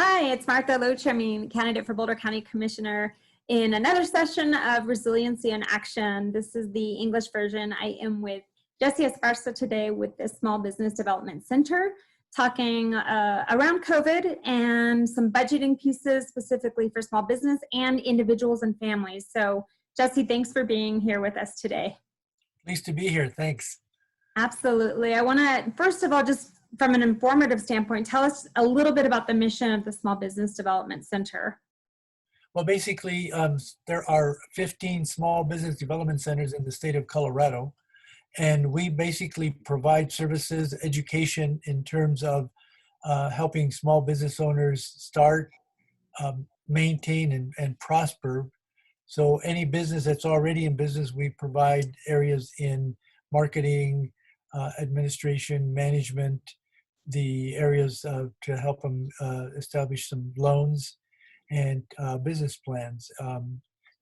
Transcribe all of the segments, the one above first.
Hi, it's MARTA Loachamin, candidate for Boulder County Commissioner in another session of Resiliency in Action. This is the English version. I am with Jesse Esparza today with the Small Business Development Center, talking around COVID and some budgeting pieces specifically for small business and individuals and families. So Jesse, thanks for being here with us today. Pleased to be here, thanks. Absolutely. I want to, first of all, just from an informative standpoint, tell us a little bit about the mission of the Small Business Development Center. Well, basically, there are 15 small business development centers in the state of Colorado, and we basically provide services, education in terms of helping small business owners start, maintain, and prosper. So any business that's already in business, we provide areas in marketing, administration, management, the areas to help them establish some loans and business plans.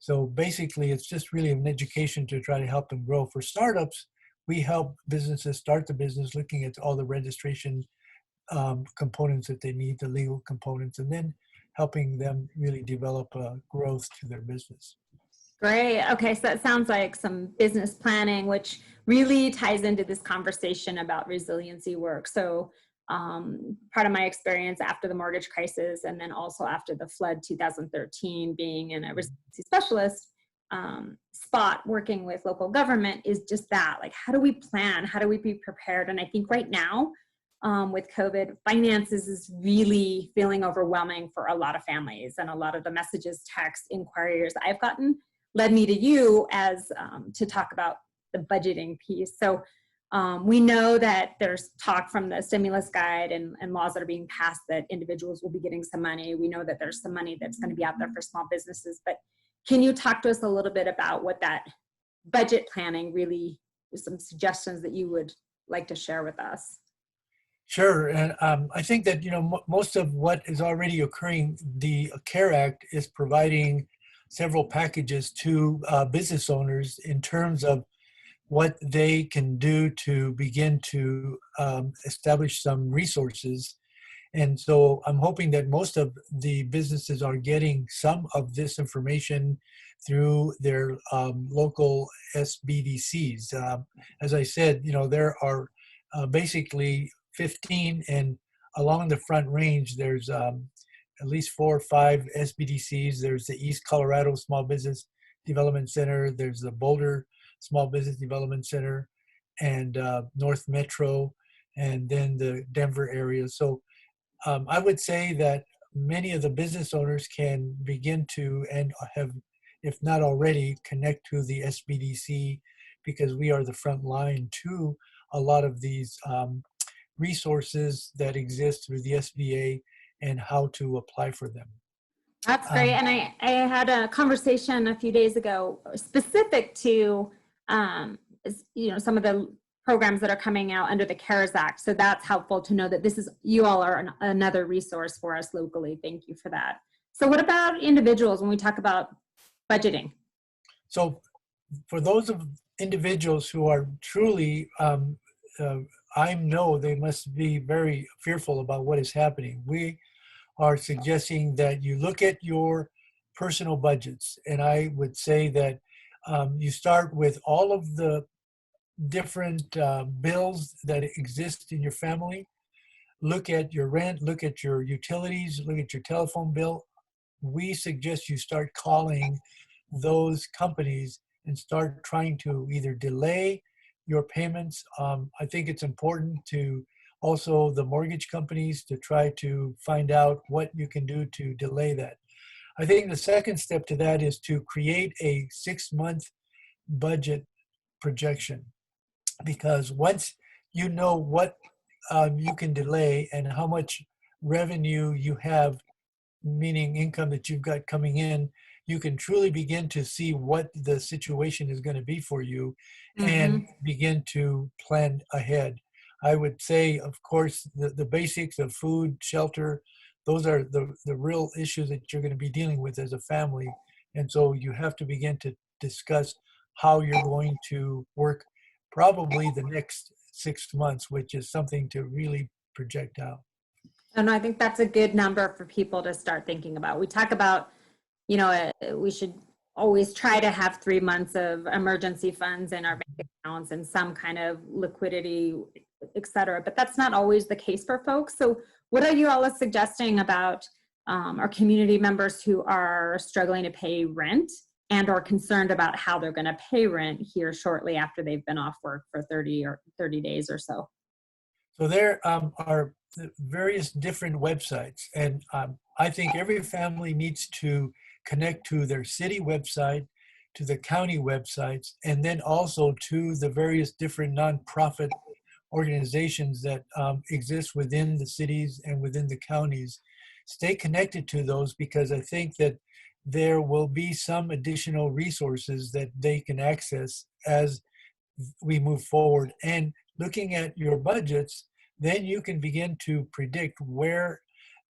So basically, it's just really an education to try to help them grow. For startups, we help businesses start the business looking at all the registration components that they need, the legal components, and then helping them really develop growth to their business. Great. Okay, so that sounds like some business planning, which really ties into this conversation about resiliency work. So part of my experience after the mortgage crisis and then also after the flood 2013, being in a resiliency specialist spot working with local government is just that, like, how do we plan? How do we be prepared? And I think right now with COVID, finances is really feeling overwhelming for a lot of families, and a lot of the messages, texts, inquiries I've gotten led me to you as to talk about the budgeting piece. So we know that there's talk from the stimulus guide and laws that are being passed that individuals will be getting some money. We know that there's some money that's going to be out there for small businesses, but can you talk to us a little bit about what that budget planning really, some suggestions that you would like to share with us? Sure, and I think that most of what is already occurring, the CARE Act is providing several packages to business owners in terms of what they can do to begin to establish some resources. And so I'm hoping that most of the businesses are getting some of this information through their local SBDCs. As I said, there are basically 15, and along the Front Range, there's at least 4 or 5 SBDCs. There's the East Colorado Small Business Development Center. There's the Boulder Small Business Development Center, and North Metro, and then the Denver area. So I would say that many of the business owners can begin to, and have, if not already, connect to the SBDC, because we are the front line to a lot of these resources that exist through the SBA and how to apply for them. That's great. And I had a conversation a few days ago specific to some of the programs that are coming out under the CARES Act. So that's helpful to know that you all are another resource for us locally. Thank you for that. So what about individuals when we talk about budgeting? So for those of individuals who are truly, I know they must be very fearful about what is happening. We are suggesting that you look at your personal budgets. And I would say that you start with all of the different bills that exist in your family. Look at your rent, look at your utilities, look at your telephone bill. We suggest you start calling those companies and start trying to either delay your payments. I think it's important to also the mortgage companies to try to find out what you can do to delay that. I think the second step to that is to create a 6-month budget projection, because once you know what you can delay and how much revenue you have, meaning income that you've got coming in, you can truly begin to see what the situation is going to be for you and begin to plan ahead. I would say, of course, the basics of food, shelter, those are the real issues that you're going to be dealing with as a family. And so you have to begin to discuss how you're going to work probably the next 6 months, which is something to really project out. And I think that's a good number for people to start thinking about. We talk about, you know, we should always try to have 3 months of emergency funds in our bank accounts and some kind of liquidity, et cetera. But that's not always the case for folks. So what are you all suggesting about our community members who are struggling to pay rent and are concerned about how they're going to pay rent here shortly after they've been off work for 30 days or so? So there are various different websites, and I think every family needs to connect to their city website, to the county websites, and then also to the various different nonprofit organizations that exist within the cities and within the counties. Stay connected to those, because I think that there will be some additional resources that they can access as we move forward. And looking at your budgets, then you can begin to predict where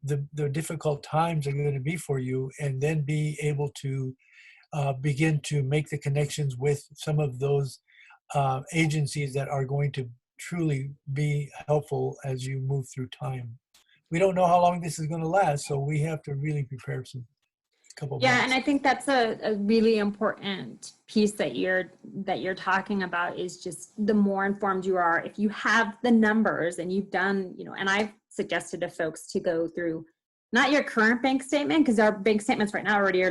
the difficult times are going to be for you, and then be able to begin to make the connections with some of those agencies that are going to truly be helpful as you move through time. We don't know how long this is going to last, so we have to really prepare some couple Yeah, months. and I think that's a really important piece that you're talking about, is just the more informed you are, if you have the numbers and you've done, you know, and I've suggested to folks to go through not your current bank statement, because our bank statements right now already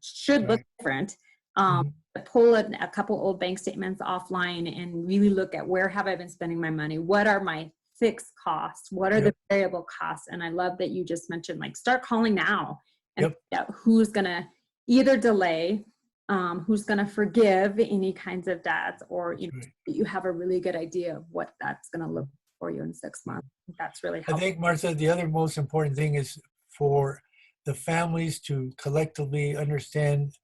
should look Right. different. Mhm. But pull a couple old bank statements offline and really look at, where have I been spending my money? What are my fixed costs? What are the Yep. variable costs? And I love that you just mentioned, like, start calling now and Yep. find out who's going to either delay, who's going to forgive any kinds of debts, or, you know, Right. you have a really good idea of what that's going to look for you in 6 months. That's really I helpful. think, Martha, the other most important thing is for the families to collectively understand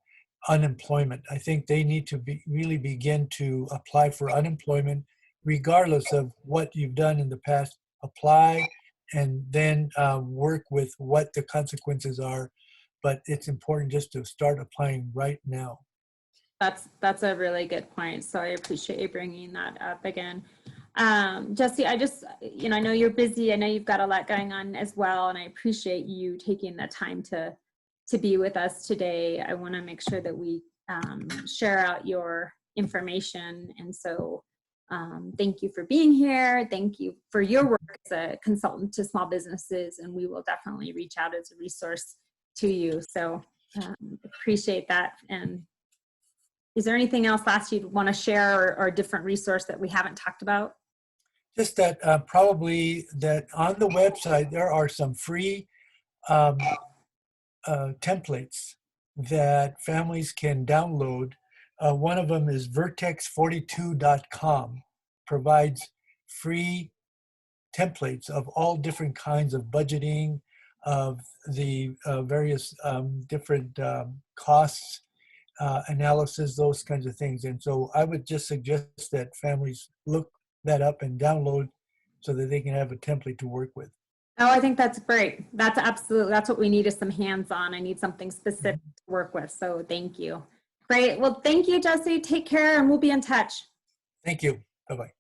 unemployment. I think they need to really begin to apply for unemployment, regardless of what you've done in the past. Apply, and then work with what the consequences are. But it's important just to start applying right now. That's a really good point. So I appreciate you bringing that up again. Jesse, I just, you know, I know you're busy. I know you've got a lot going on as well, and I appreciate you taking the time to be with us today. I want to make sure that we share out your information, and so thank you for being here. Thank you for your work as a consultant to small businesses, and we will definitely reach out as a resource to you. So appreciate that. And is there anything else last you'd want to share, or a different resource that we haven't talked about? Just that probably that on the website there are some free um, templates that families can download. One of them is vertex42.com, provides free templates of all different kinds of budgeting, of the various different costs, analysis, those kinds of things. And so I would just suggest that families look that up and download so that they can have a template to work with. Oh, I think that's great. That's absolutely, that's what we need, is some hands-on. I need something specific to work with. So thank you. Great. Well, thank you, Jesse. Take care, and we'll be in touch. Thank you. Bye-bye.